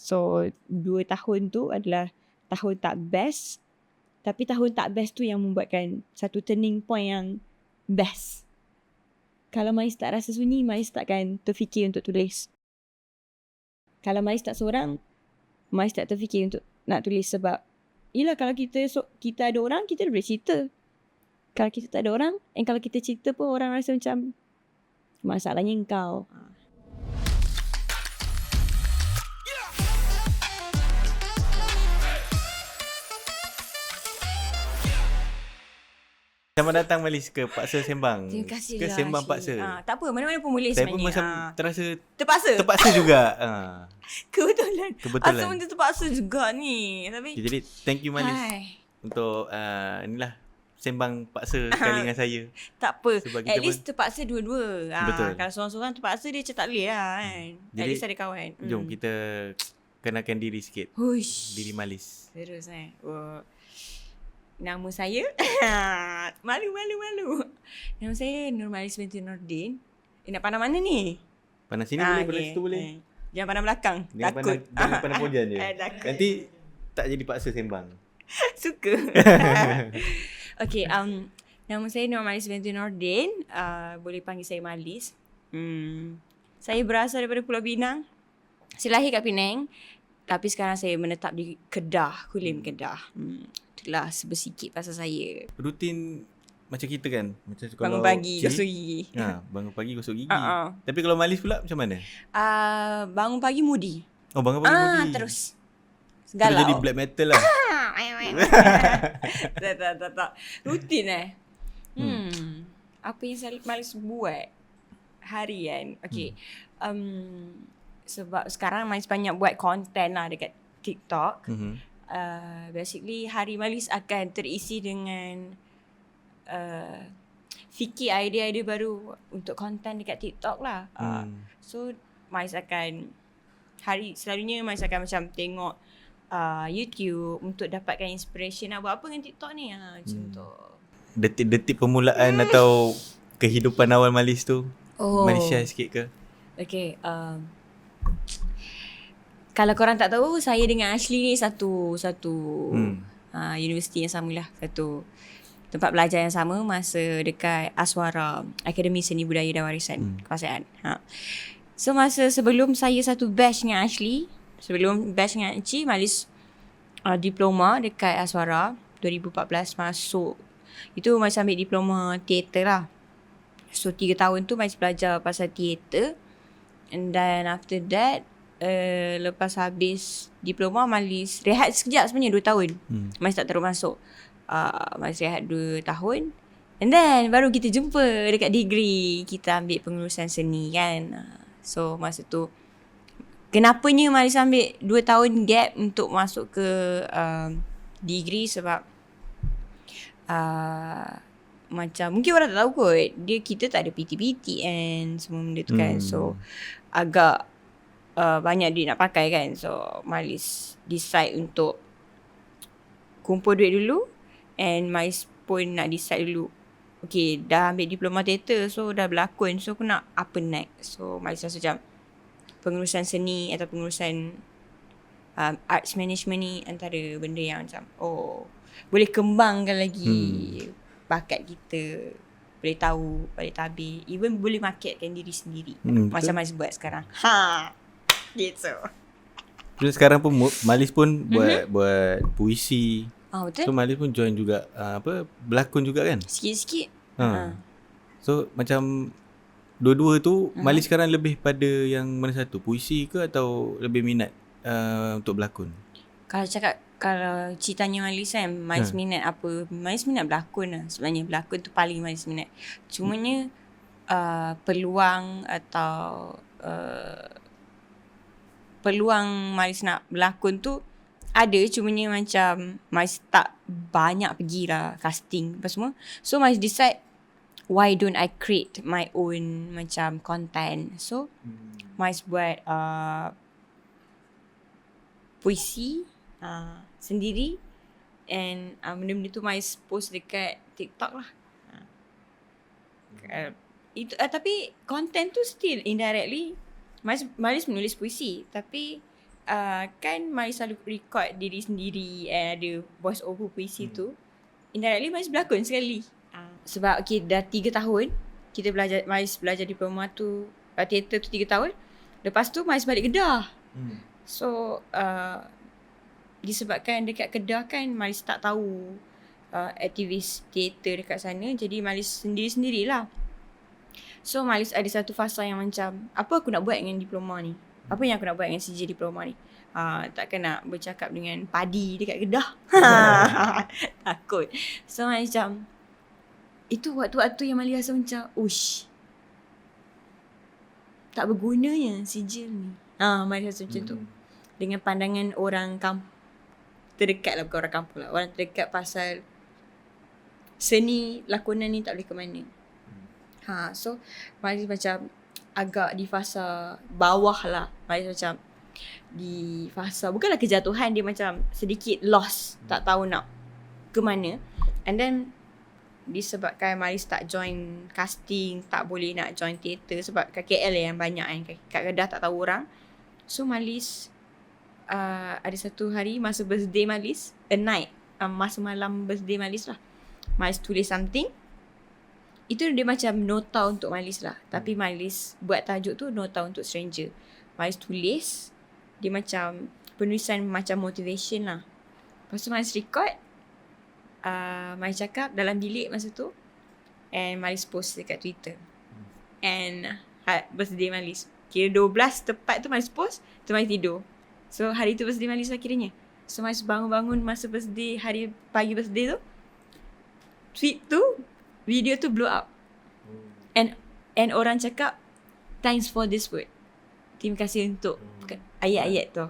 So 2 tahun tu adalah tahun tak best. Tapi tahun tak best tu yang membuatkan satu turning point yang best. Kalau Mais tak rasa sunyi, Mais takkan terfikir untuk tulis. Kalau Mais tak seorang, Mais tak terfikir untuk nak tulis sebab yelah kalau kita ada orang, kita boleh cerita. Kalau kita tak ada orang, and kalau kita cerita pun orang rasa macam masalahnya engkau. Selamat datang Malis ke Paksa Sembang. Terima kasih ke lah, Sembang Syed. Paksa. Tak apa, mana-mana pun boleh Saya sebenarnya. pun macam terasa Terpaksa juga. Kebetulan. Kebetulan. Asal benda terpaksa juga ni. Tapi Okay, jadi thank you Malis untuk inilah sembang paksa sekali dengan saya. tak apa. Sebab kita At least terpaksa dua-dua. Betul. Kalau seorang-seorang terpaksa dia macam tak boleh lah kan. At Jadi, least ada kawan. Jom kita kenalkan diri sikit. Huish. Diri Malis. Terus nama saya malu. Nama saya Nurmalis binti Nordin. Nak pandang mana ni? Pandang sini boleh, pandang situ boleh. Jangan pandang belakang. Takut. Jangan pandang pojan je. Takut. Nanti tak jadi paksa sembang. Suka. Okay, nama saya Nurmalis binti Nordin. Boleh panggil saya Malis. Saya berasal daripada Pulau Pinang. Saya lahir kat Penang. Tapi sekarang saya menetap di Kedah, Kulim Kedah. Itulah sebersikit pasal saya. Rutin macam kita kan. Macam Bangun pagi, gosok gigi. Bangun pagi gosok gigi. Tapi kalau Malis pula macam mana? Bangun pagi mudi. Oh, bangun pagi mudi. Terus galau. Jadi black metal lah. tak. Rutin Apa yang saya Malis buat harian. Okay. Sebab sekarang Malis banyak buat konten lah dekat TikTok. Basically hari Malis akan terisi dengan fikir idea-idea baru untuk konten dekat TikTok lah. So Malis akan selalunya Malis akan macam tengok YouTube untuk dapatkan inspiration nak buat apa dengan TikTok ni. Macam tu. Detik-detik permulaan atau kehidupan awal Malis tu, Malis share sikit ke? Okay. Kalau korang tak tahu, saya dengan Ashley ni satu universiti yang sama lah. Satu tempat belajar yang sama masa dekat Aswara, Akademi Seni Budaya dan Warisan Kebangsaan. So masa sebelum saya satu batch dengan Ashley, sebelum batch dengan Encik, Malis diploma dekat Aswara 2014 masuk. Itu Malis ambil diploma teater lah. So 3 tahun tu Malis belajar pasal teater. And then after that, lepas habis diploma, Malis rehat sekejap sebenarnya 2 tahun. Malis tak terus masuk. Malis rehat 2 tahun. And then baru kita jumpa dekat degree. Kita ambil pengurusan seni kan. So masa tu, kenapanya Malis ambil 2 tahun gap untuk masuk ke degree sebab macam mungkin orang tak tahu kot, kita tak ada PT-PT and semua benda tu kan. So agak banyak duit nak pakai kan. So Malis decide untuk kumpul duit dulu. And Malis pun nak decide dulu, okay, dah ambil diploma teater, so dah berlakon, so aku nak apa next. So Malis rasa macam pengurusan seni atau pengurusan arts management ni antara benda yang macam boleh kembangkan lagi bakat kita, boleh tahu balik tabir, even boleh marketkan diri sendiri. Macam Malis buat sekarang. Gitu. Terus sekarang pun Malis pun buat puisi. Betul. So Malis pun join juga berlakon juga kan? Sikit-sikit. So macam dua-dua tu Malis sekarang lebih pada yang mana satu? Puisi ke atau lebih minat untuk berlakon? Kalau ceritanya Malis kan, Malis minat apa? Malis minat berlakon lah. Sebenarnya berlakon tu paling Malis minat. Cumanya peluang atau peluang Malis nak berlakon tu ada, cumanya macam Malis tak banyak pergi lah casting apa semua. So Malis decide, why don't I create my own macam content. So Malis buat puisi sendiri. And benda-benda tu Malis post dekat TikTok lah. Itu tapi content tu still indirectly Malis menulis puisi, tapi kan Malis selalu record diri sendiri and ada voice over puisi tu. Indirectly Malis berlakon sekali. Sebab okay, dah 3 tahun kita Malis belajar diploma tu, teater tu 3 tahun. Lepas tu Malis balik Kedah. So disebabkan dekat Kedah kan Malis tak tahu aktivis teater dekat sana, jadi Malis sendiri-sendirilah. So Malis ada satu fasa yang macam, apa aku nak buat dengan diploma ni? Apa yang aku nak buat dengan CJ diploma ni? Takkan nak bercakap dengan padi dekat Kedah. Takut. So macam itu waktu-waktu yang Malis rasa macam tak bergunanya sijil ni. Malis rasa macam tu. Dengan pandangan orang terdekat lah, bukan orang kampung lah, orang terdekat pasal seni lakonan ni tak boleh ke mana. So Malis macam agak di fasa bawah lah. Malis macam di fasa, bukanlah kejatuhan, dia macam sedikit lost, tak tahu nak ke mana. And then disebabkan Malis tak join casting, tak boleh nak join teater sebab kat KL yang banyak kan, kat Kedah tak tahu orang. So Malis ada satu hari masa birthday Malis, a night, masa malam birthday Malis lah, Malis tulis something. Itu dia macam nota untuk Malis lah, tapi Malis buat tajuk tu nota untuk stranger. Malis tulis, dia macam penulisan macam motivation lah. Lepas tu Malis record, Malis cakap dalam bilik masa tu, and Malis post dekat Twitter. And birthday Malis, kira 12 tepat tu Malis post, tu Malis tidur. So hari tu birthday Malis lah kiranya. So Malis bangun-bangun masa birthday, hari pagi birthday tu, tweet tu, video tu blow up. And orang cakap, thanks for this word. Terima kasih untuk ayat-ayat tu.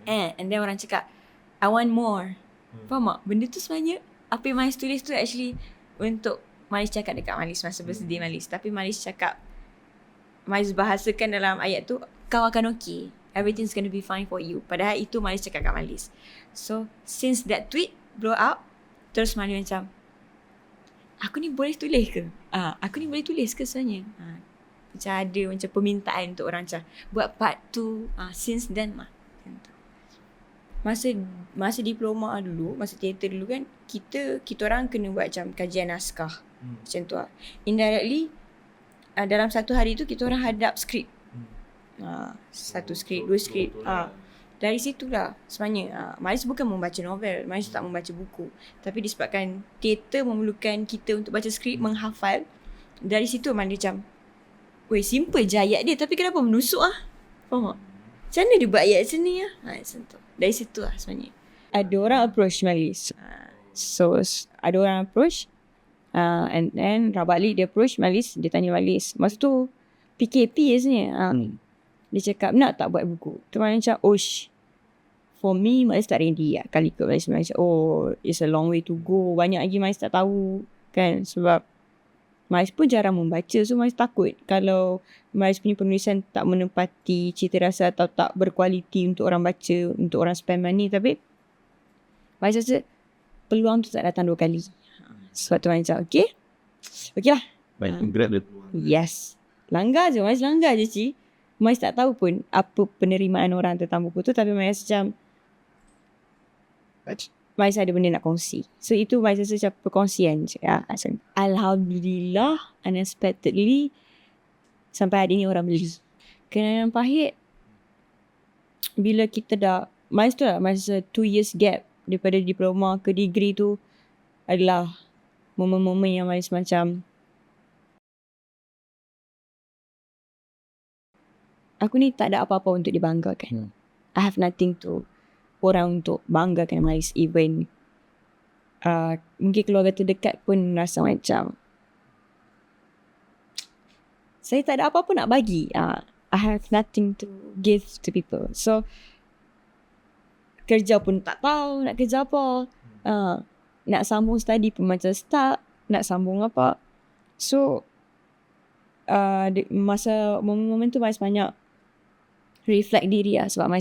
And then orang cakap, I want more. Faham tak? Benda tu sebenarnya, apa yang Malis tulis tu actually untuk Malis cakap dekat Malis masa birthday Malis. Tapi Malis cakap, Malis bahasakan dalam ayat tu, kau akan okay. Everything's gonna be fine for you. Padahal itu Malis cakap kat Malis. So, since that tweet blow up, terus Malis macam, aku ni boleh tulis ke? Aku ni boleh tulis ke sebenarnya? Macam ada macam permintaan untuk orang macam buat part tu. Since then lah. Masa diploma dulu, masa teater dulu kan, kita orang kena buat macam kajian naskah. Macam tu lah. Indirectly, dalam satu hari tu kita orang hadap skrip. Satu skrip, 2 skrip. Dari situlah sebenarnya Malis bukan membaca novel, Malis tak membaca buku, tapi disebabkan teater memerlukan kita untuk baca skrip, menghafal. Dari situ Malis macam, weh, simple je ayat dia, tapi kenapa menusuk faham tak? Macam mana dia buat ayat sini macam tu. Dari situ lah sebenarnya ada orang approach Malis. So ada orang approach, and then Rabali dia approach Malis, dia tanya Malis masa tu PKP sebenarnya. Dia cakap, nak tak buat buku? Tu Malis macam, for me, Malis tak ready lah. Kali ikut Malis macam, it's a long way to go. Banyak lagi Malis tak tahu kan. Sebab Malis pun jarang membaca. So Malis takut kalau Malis punya penulisan tak menempati cita rasa atau tak berkualiti untuk orang baca, untuk orang spend money. Tapi Malis rasa peluang tu tak datang 2 kali. Sebab tu Malis macam, okay lah. Baik, grab the peluang. Yes. Langgar je, Malis langgar je Cik. Malis tak tahu pun apa penerimaan orang tentang buku tu, tapi Malis macam Malis ada benda nak kongsi. So itu Malis rasa macam perkongsian je. Alhamdulillah, unexpectedly sampai hari ni orang beli. Kenangan pahit bila kita dah Malis tu lah, masa 2 years gap daripada diploma ke degree tu adalah momen-momen yang Malis macam, aku ni tak ada apa-apa untuk dibanggakan. I have nothing to orang untuk banggakan Malis. Even mungkin keluarga terdekat pun rasa macam saya tak ada apa-apa nak bagi. I have nothing to give to people. So kerja pun tak tahu nak kerja apa. Nak sambung study pun macam stuck. Nak sambung apa. So masa momen-momen tu Malis banyak reflect diri lah. Sebab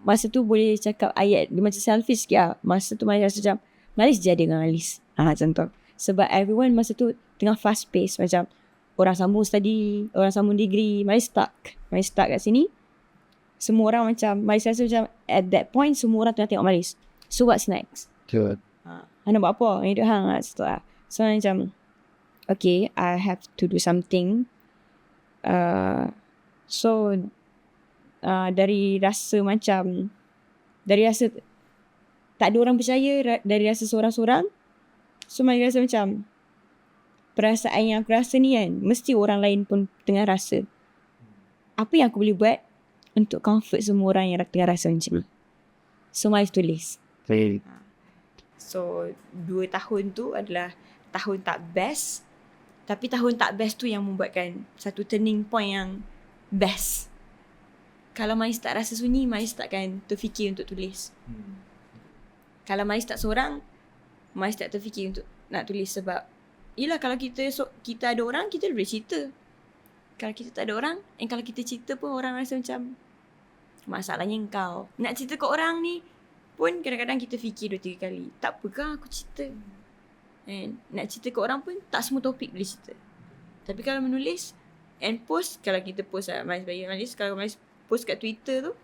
masa tu boleh cakap ayat dia macam selfish sikit lah. Masa tu Malis rasa macam Malis je ada dengan Malis. Macam tu. Sebab everyone masa tu tengah fast pace. Macam orang sambung study, orang sambung degree, Malis stuck kat sini. semua orang macam Malis rasa macam at that point semua orang tengah tengok Malis. So what's next? Betul. Anda buat apa? Hidup hang lah. So macam okay, I have to do something. Dari rasa macam, dari rasa tak ada orang percaya, dari rasa seorang-seorang, so Malis rasa macam perasaan yang aku rasa ni kan, mesti orang lain pun tengah rasa. Apa yang aku boleh buat untuk comfort semua orang yang tengah rasa macam ni? So Malis tulis. So 2 tahun tu adalah tahun tak best, tapi tahun tak best tu yang membuatkan satu turning point yang best. Kalau Malis tak rasa sunyi, Malis takkan terfikir untuk tulis. Kalau Malis tak seorang, Malis tak terfikir untuk nak tulis. Sebab yelah, kalau kita ada orang, kita boleh cerita. Kalau kita tak ada orang, kalau kita cerita pun orang rasa macam masalahnya engkau. Nak cerita ke orang ni pun kadang-kadang kita fikir 2-3 kali. Tak apakah aku cerita. Nak cerita ke orang pun tak semua topik boleh cerita. Tapi kalau menulis and post, kalau kita post Malis bagi Malis, kalau Malis post kat Twitter tu,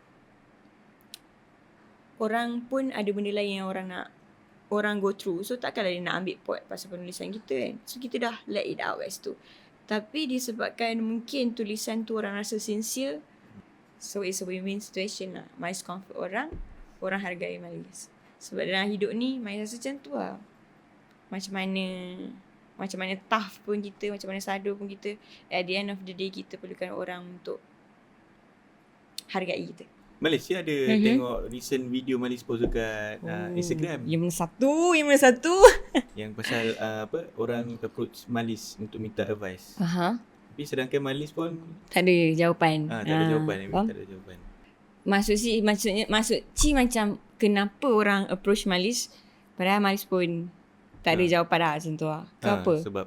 orang pun ada benda lain yang orang go through. So takkanlah dia nak ambil pot pasal penulisan kita kan. So kita dah let it out kat situ. Tapi disebabkan mungkin tulisan tu orang rasa sincere, so it's a win-win situation lah. Malis comfort orang hargai Malis. Sebab dalam hidup ni Malis rasa macam tu lah. Macam mana tough pun kita, macam mana sadur pun kita, at the end of the day kita perlukan orang untuk hargai kita. Malis ada tengok recent video Malis post dekat Instagram. Yang mana satu? Yang pasal orang approach Malis untuk minta advice. Tapi sedangkan Malis pun tak ada jawapan. Tak ada jawapan. Tak ada jawapan. Maksud Ci macam kenapa orang approach Malis padahal Malis pun tak ada jawapan dah macam tu lah. Kenapa? Sebab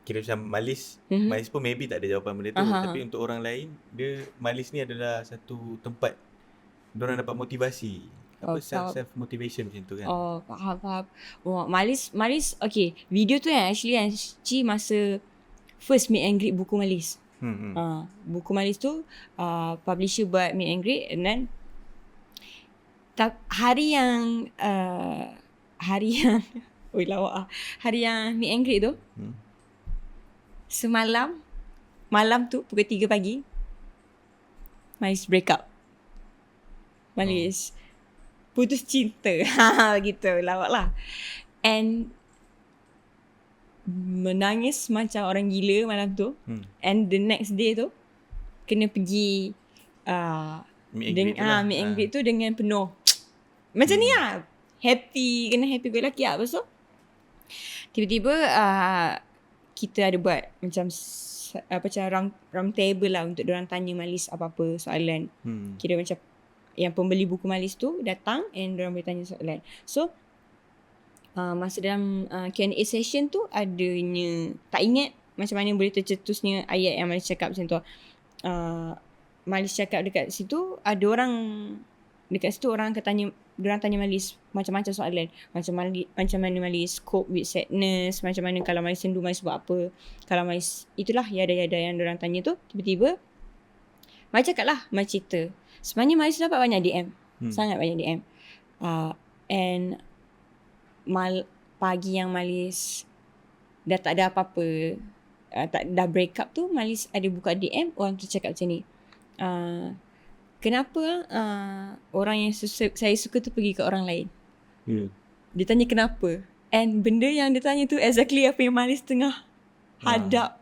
kira macam Malis pun maybe tak ada jawapan benda tu. Tapi untuk orang lain, Malis ni adalah satu tempat diorang dapat motivasi. Self motivation macam tu kan. Faham. Malis okay, video tu actually Ci masa first meet and greet buku Malis. Buku Malis tu publisher buat meet and greet, and then hari yang hari yang meet and greet tu, malam tu pukul 3 pagi Malis break up. Malis putus cinta. Gitu lawak lah. And menangis macam orang gila malam tu. And the next day tu kena pergi meet and greet tu dengan penuh macam ni lah, kena happy go lucky lah. Lepas tu tiba-tiba kita ada buat macam round table lah untuk diorang tanya Malis apa-apa soalan. Kira macam yang pembeli buku Malis tu datang and diorang boleh tanya soalan. So masa dalam Q&A session tu adanya, tak ingat macam mana boleh tercetusnya ayat yang Malis cakap macam tu. Malis cakap dekat situ, ada orang dekat situ, orang tanya Malis macam-macam soalan. Macam mana Malis cope with sadness, macam mana kalau Malis sendu Malis buat apa. Kalau Malis, itulah yada-yada yang diorang tanya tu. Tiba-tiba Malis cakap lah, Malis cerita. Sebenarnya Malis dapat banyak DM. Sangat banyak DM. And pagi yang Malis dah tak ada apa-apa, dah break up tu, Malis ada buka DM, orang tu cakap macam ni. Kenapa orang yang saya suka tu pergi ke orang lain? Dia tanya kenapa. And benda yang dia tanya tu exactly apa yang Malis tengah hadap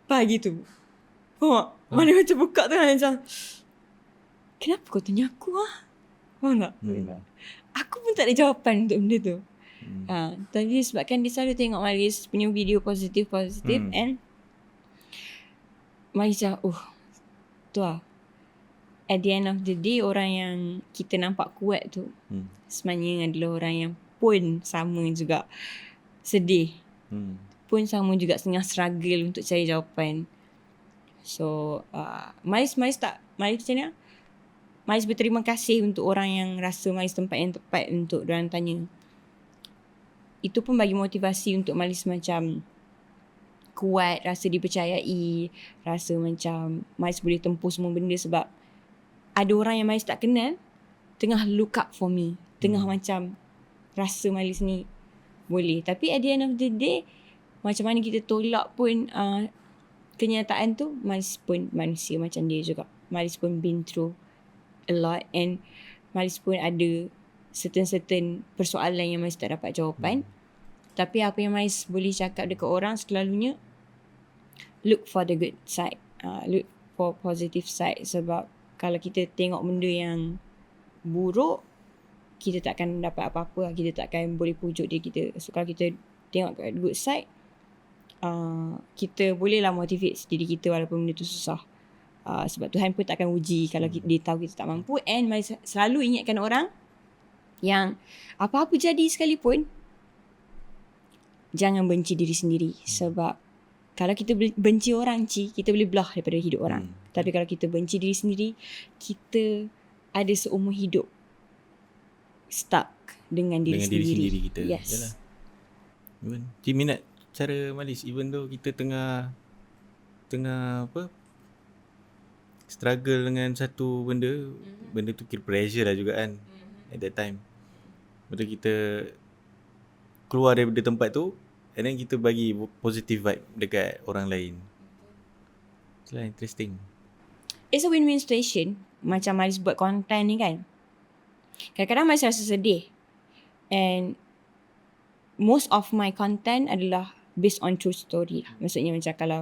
pagi tu. Malis macam buka tu macam, kenapa kau tanya aku lah? Faham tak? Aku pun tak ada jawapan untuk benda tu. Tapi sebabkan dia selalu tengok Malis punya video positif and Malis macam tu lah. At the end of the day, orang yang kita nampak kuat tu sebenarnya adalah orang yang pun sama juga sedih, pun sama juga tengah struggle untuk cari jawapan. So Malis macam ni, Malis berterima kasih untuk orang yang rasa Malis tempat yang tepat untuk diorang tanya. Itu pun bagi motivasi untuk Malis macam kuat, rasa dipercayai, rasa macam Miles boleh tempuh semua benda sebab ada orang yang Miles tak kenal tengah look up for me, tengah macam rasa Miles ni boleh. Tapi at the end of the day, macam mana kita tolak pun kenyataan tu, Miles pun manusia macam dia juga. Miles pun been through a lot and Miles pun ada certain persoalan yang Miles tak dapat jawapan. Tapi apa yang Miles boleh cakap dekat orang selalunya, look for the good side, look for positive side. Sebab kalau kita tengok benda yang buruk, kita takkan dapat apa-apa, kita takkan boleh pujuk diri kita. So kalau kita tengok kat good side, kita bolehlah motivate diri kita walaupun benda tu susah. Sebab Tuhan pun takkan uji kalau dia tahu kita tak mampu. And Miles selalu ingatkan orang yang apa-apa jadi sekalipun, jangan benci diri sendiri. Sebab kalau kita benci orang, kita boleh belah daripada hidup orang. Tapi kalau kita benci diri sendiri, kita ada seumur hidup stuck dengan diri sendiri. Diri sendiri kita. Yes. Yalah. Cik minat cara Malis, even though kita tengah struggle dengan satu benda, benda tu kira pressure lah juga kan. At that time. Betul, kita keluar daripada tempat tu and then kita bagi positive vibe dekat orang lain. Itulah interesting. It's a win-win situation. Macam Malis buat content ni kan, kadang-kadang Malis rasa sedih. And most of my content adalah based on true story lah. Maksudnya macam kalau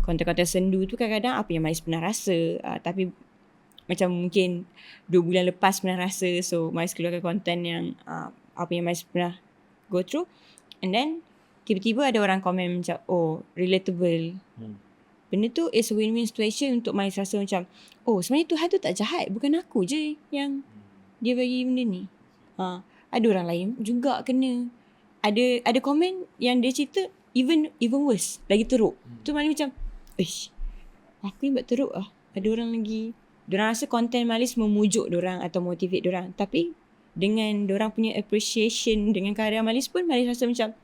konten-konten sendu tu kadang-kadang apa yang Malis pernah rasa, tapi macam mungkin 2 bulan lepas pernah rasa. So Malis keluarkan konten yang apa yang Malis pernah go through. And then tiba-tiba ada orang komen macam, oh relatable. Benda tu is a win-win situation untuk Malis rasa macam, oh sebenarnya Tuhan tu tak jahat, bukan aku je yang dia bagi benda ni. Ada orang lain juga kena. Ada komen yang dia cerita even worse, lagi teruk. Tu Malis macam, aku yang buat teruk lah. Ada orang lagi, diorang rasa konten Malis memujuk diorang atau motivate diorang. Tapi dengan diorang punya appreciation dengan karya Malis pun, Malis rasa macam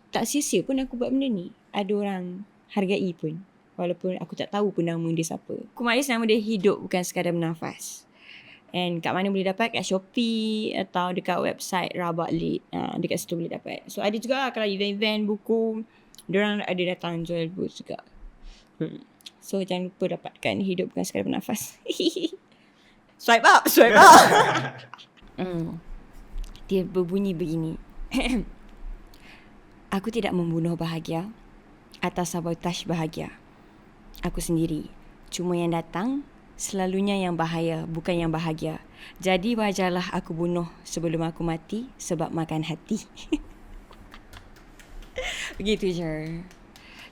tak sia-sia pun aku buat benda ni. Ada orang hargai pun, walaupun aku tak tahu pun nama dia siapa. Aku Malis nama dia hidup bukan sekadar bernafas. And kat mana boleh dapat? Kat Shopee atau dekat website Rabak Lit. Dekat situ boleh dapat. So ada juga kalau event-event buku, diorang ada datang jual booth juga. So jangan lupa dapatkan hidup bukan sekadar bernafas. Swipe up. Dia berbunyi begini. Aku tidak membunuh bahagia atau sabotaj bahagia. Aku sendiri. Cuma yang datang selalunya yang bahaya, bukan yang bahagia. Jadi wajarlah aku bunuh sebelum aku mati sebab makan hati. Begitu je.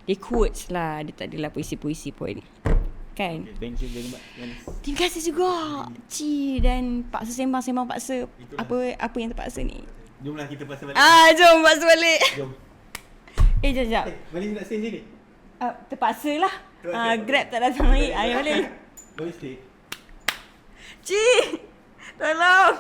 Dia quotes lah. Dia tak adalah puisi-puisi pun. Kan? Thank you very much. Terima kasih juga dan paksa sembang paksa. Itulah. Apa yang terpaksa ni? Jomlah kita paksa balik. Jom paksa balik. Jom. Jap. Malis nak stay sini? Terpaksa lah. Grab tak datang lagi. Ayo balik. Boleh stay. Cik, tolong.